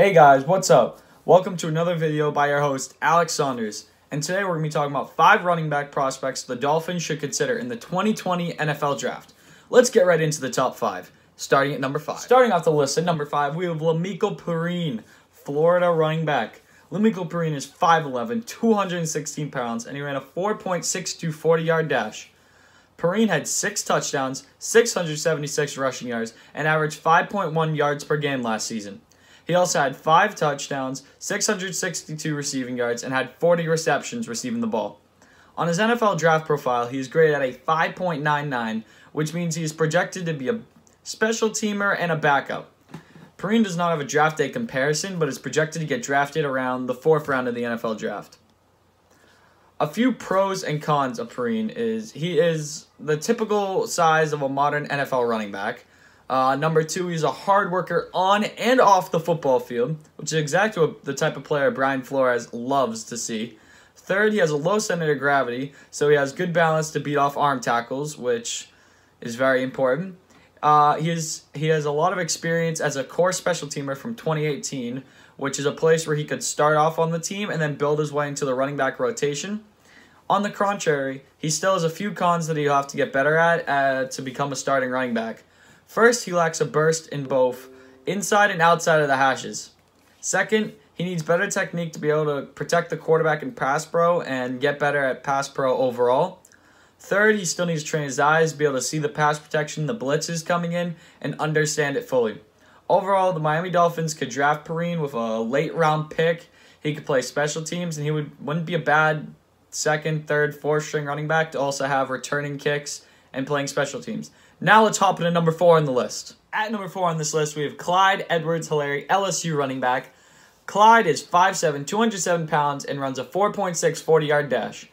Hey guys, what's up? Welcome to another video by our host, Alex Saunders. And today we're going to be talking about 5 running back prospects the Dolphins should consider in the 2020 NFL Draft. Let's get right into the top 5, starting at number 5. Starting off the list at number 5, we have Lamical Perine, Florida running back. Lamical Perine is 5'11", 216 pounds, and he ran a 4.62 40-yard dash. Perine had 6 touchdowns, 676 rushing yards, and averaged 5.1 yards per game last season. He also had 5 touchdowns, 662 receiving yards, and had 40 receptions receiving the ball. On his NFL draft profile, he is graded at a 5.99, which means he is projected to be a special teamer and a backup. Perine does not have a draft day comparison, but is projected to get drafted around the 4th round of the NFL draft. A few pros and cons of Perine is he is the typical size of a modern NFL running back. Number 2, he's a hard worker on and off the football field, which is exactly the type of player Brian Flores loves to see. 3rd, he has a low center of gravity, so he has good balance to beat off arm tackles, which is very important. He has a lot of experience as a core special teamer from 2018, which is a place where he could start off on the team and then build his way into the running back rotation. On the contrary, he still has a few cons that he'll have to get better at to become a starting running back. First, he lacks a burst in both inside and outside of the hashes. Second, he needs better technique to be able to protect the quarterback in pass pro and get better at pass pro overall. Third, he still needs to train his eyes, be able to see the pass protection, the blitzes coming in, and understand it fully. Overall, the Miami Dolphins could draft Perine with a late round pick. He could play special teams, and he wouldn't be a bad 2nd, 3rd, 4th string running back to also have returning kicks and playing special teams. Now let's hop into number 4 on the list. At number 4 on this list, we have Clyde Edwards-Helaire, LSU running back. Clyde is 5'7", 207 pounds, and runs a 4.6 40-yard dash.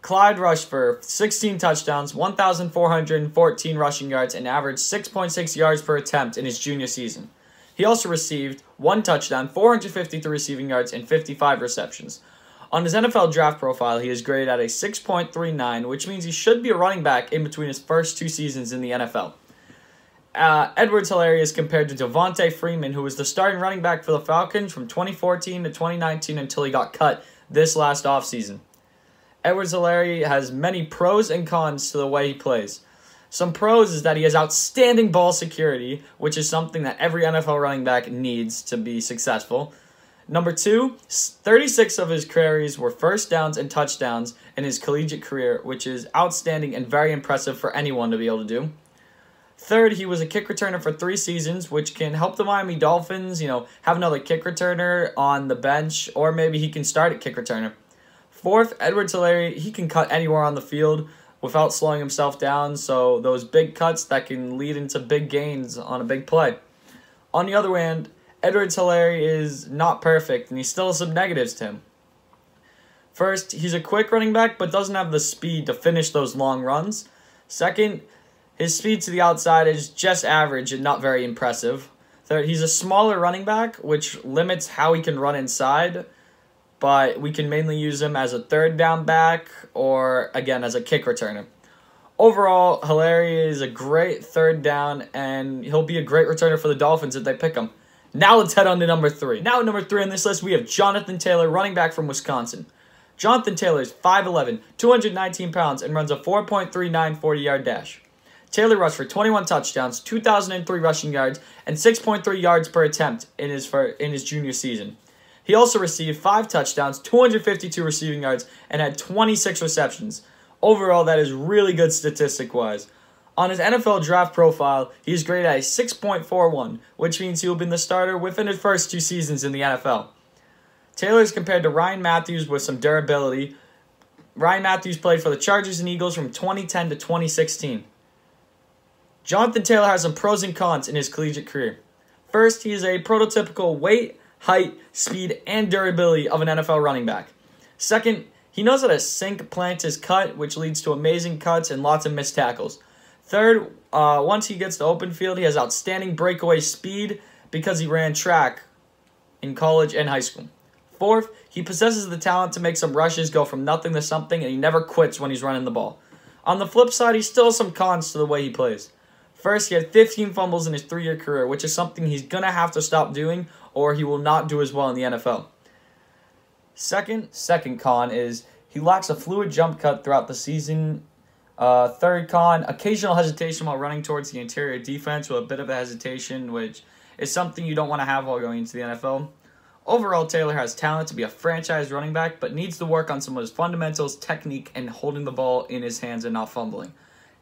Clyde rushed for 16 touchdowns, 1,414 rushing yards, and averaged 6.6 yards per attempt in his junior season. He also received 1 touchdown, 453 receiving yards, and 55 receptions. On his NFL draft profile, he is graded at a 6.39, which means he should be a running back in between his first 2 seasons in the NFL. Edwards-Helaire is compared to Devontae Freeman, who was the starting running back for the Falcons from 2014 to 2019 until he got cut this last offseason. Edwards-Helaire has many pros and cons to the way he plays. Some pros is that he has outstanding ball security, which is something that every NFL running back needs to be successful. Number 2, 36 of his carries were first downs and touchdowns in his collegiate career, which is outstanding and very impressive for anyone to be able to do. 3rd, he was a kick returner for 3 seasons, which can help the Miami Dolphins, have another kick returner on the bench, or maybe he can start at kick returner. 4th, Edwards-Helaire, he can cut anywhere on the field without slowing himself down, so those big cuts that can lead into big gains on a big play. On the other hand, Edwards-Helaire is not perfect, and he still has some negatives to him. First, he's a quick running back, but doesn't have the speed to finish those long runs. Second, his speed to the outside is just average and not very impressive. Third, he's a smaller running back, which limits how he can run inside, but we can mainly use him as a 3rd down back or, again, as a kick returner. Overall, Helaire is a great 3rd down, and he'll be a great returner for the Dolphins if they pick him. Now let's head on to number 3. Now at number 3 on this list, we have Jonathan Taylor, running back from Wisconsin. Jonathan Taylor is 5'11", 219 pounds, and runs a 4.39 40-yard dash. Taylor rushed for 21 touchdowns, 2,003 rushing yards, and 6.3 yards per attempt in his junior season. He also received 5 touchdowns, 252 receiving yards, and had 26 receptions. Overall, that is really good statistic-wise. On his NFL draft profile, he is graded at a 6.41, which means he will be the starter within his first 2 seasons in the NFL. Taylor is compared to Ryan Matthews with some durability. Ryan Matthews played for the Chargers and Eagles from 2010 to 2016. Jonathan Taylor has some pros and cons in his collegiate career. First, he is a prototypical weight, height, speed, and durability of an NFL running back. Second, he knows how to sink plant his cut, which leads to amazing cuts and lots of missed tackles. Third, once he gets to open field, he has outstanding breakaway speed because he ran track in college and high school. 4th, he possesses the talent to make some rushes go from nothing to something, and he never quits when he's running the ball. On the flip side, he still has some cons to the way he plays. First, he had 15 fumbles in his 3-year career, which is something he's going to have to stop doing, or he will not do as well in the NFL. Second con is he lacks a fluid jump cut throughout the season. Third con, occasional hesitation while running towards the interior defense with a bit of a hesitation, which is something you don't want to have while going into the NFL. Overall, Taylor has talent to be a franchise running back, but needs to work on some of his fundamentals, technique, and holding the ball in his hands and not fumbling.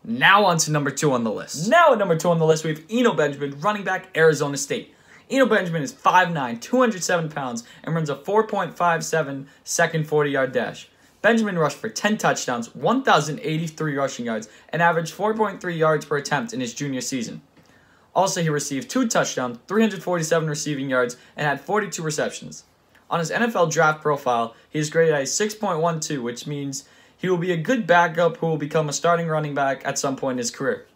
Now on to number 2 on the list. Now at number 2 on the list, we have Eno Benjamin, running back, Arizona State. Eno Benjamin is 5'9", 207 pounds, and runs a 4.57 second 40-yard dash. Benjamin rushed for 10 touchdowns, 1,083 rushing yards, and averaged 4.3 yards per attempt in his junior season. Also, he received 2 touchdowns, 347 receiving yards, and had 42 receptions. On his NFL draft profile, he is graded at a 6.12, which means he will be a good backup who will become a starting running back at some point in his career.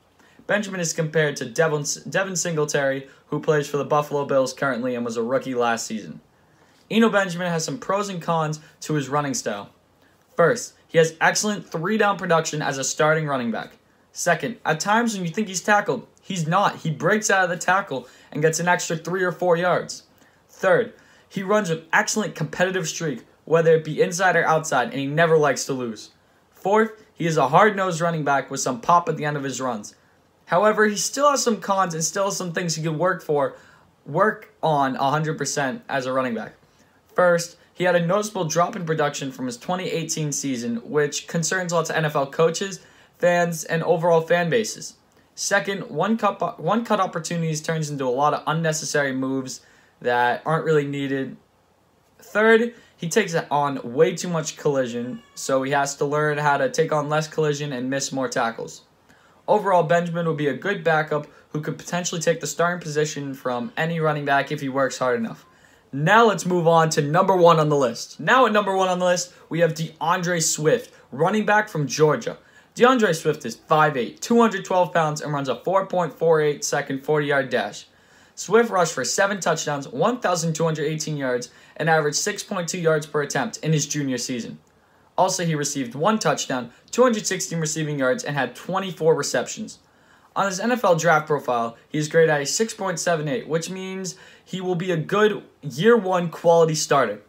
Benjamin is compared to Devin Singletary, who plays for the Buffalo Bills currently and was a rookie last season. Eno Benjamin has some pros and cons to his running style. First, he has excellent 3-down production as a starting running back. Second, at times when you think he's tackled, he's not. He breaks out of the tackle and gets an extra 3 or 4 yards. Third, he runs an excellent competitive streak, whether it be inside or outside, and he never likes to lose. Fourth, he is a hard-nosed running back with some pop at the end of his runs. However, he still has some cons and still has some things he can work on 100% as a running back. First, he had a noticeable drop in production from his 2018 season, which concerns lots of NFL coaches, fans, and overall fan bases. Second, one-cut opportunities turns into a lot of unnecessary moves that aren't really needed. Third, he takes on way too much collision, so he has to learn how to take on less collision and miss more tackles. Overall, Benjamin will be a good backup who could potentially take the starting position from any running back if he works hard enough. Now let's move on to number 1 on the list. Now at number 1 on the list, we have DeAndre Swift, running back from Georgia. DeAndre Swift is 5'8", 212 pounds, and runs a 4.48 second 40-yard dash. Swift rushed for 7 touchdowns, 1,218 yards, and averaged 6.2 yards per attempt in his junior season. Also, he received 1 touchdown, 216 receiving yards, and had 24 receptions. On his NFL draft profile, he is graded at a 6.78, which means he will be a good year 1 quality starter.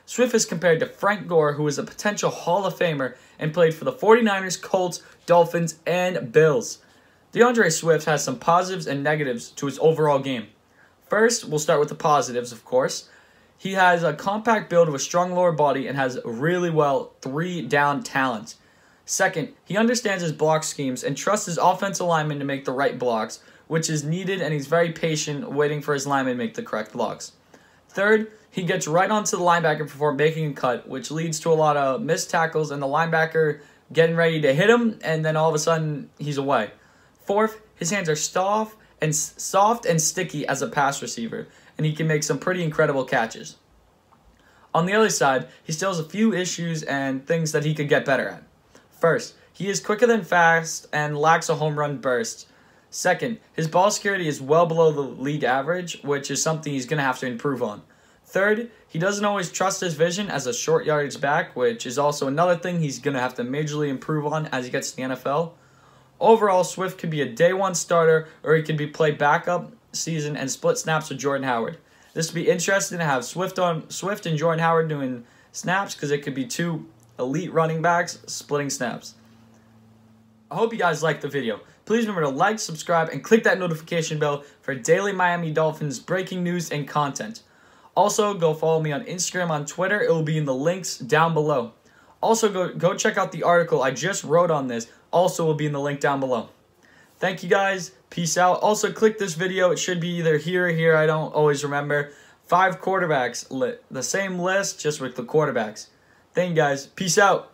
Swift is compared to Frank Gore, who is a potential Hall of Famer and played for the 49ers, Colts, Dolphins, and Bills. DeAndre Swift has some positives and negatives to his overall game. First, we'll start with the positives, of course. He has a compact build of a strong lower body and has really well 3-down talent. Second, he understands his block schemes and trusts his offensive linemen to make the right blocks, which is needed, and he's very patient waiting for his linemen to make the correct blocks. Third, he gets right onto the linebacker before making a cut, which leads to a lot of missed tackles and the linebacker getting ready to hit him, and then all of a sudden he's away. Fourth, his hands are soft and sticky as a pass receiver, and he can make some pretty incredible catches. On the other side, he still has a few issues and things that he could get better at. First, he is quicker than fast and lacks a home run burst. Second, his ball security is well below the league average, which is something he's going to have to improve on. Third, he doesn't always trust his vision as a short yardage back, which is also another thing he's going to have to majorly improve on as he gets to the NFL. Overall, Swift could be a day 1 starter, or he could be played backup season and split snaps with Jordan Howard. This would be interesting to have Swift and Jordan Howard doing snaps, because it could be 2 elite running backs splitting snaps. I hope you guys liked the video. Please remember to like, subscribe, and click that notification bell for daily Miami Dolphins breaking news and content. Also, go follow me on Instagram, on Twitter. It will be in the links down below. Also, go check out the article I just wrote on this. Also will be in the link down below. Thank you guys. Peace out. Also, click this video. It should be either here or here. I don't always remember. 5 quarterbacks. The same list, just with the quarterbacks. Thank you guys. Peace out.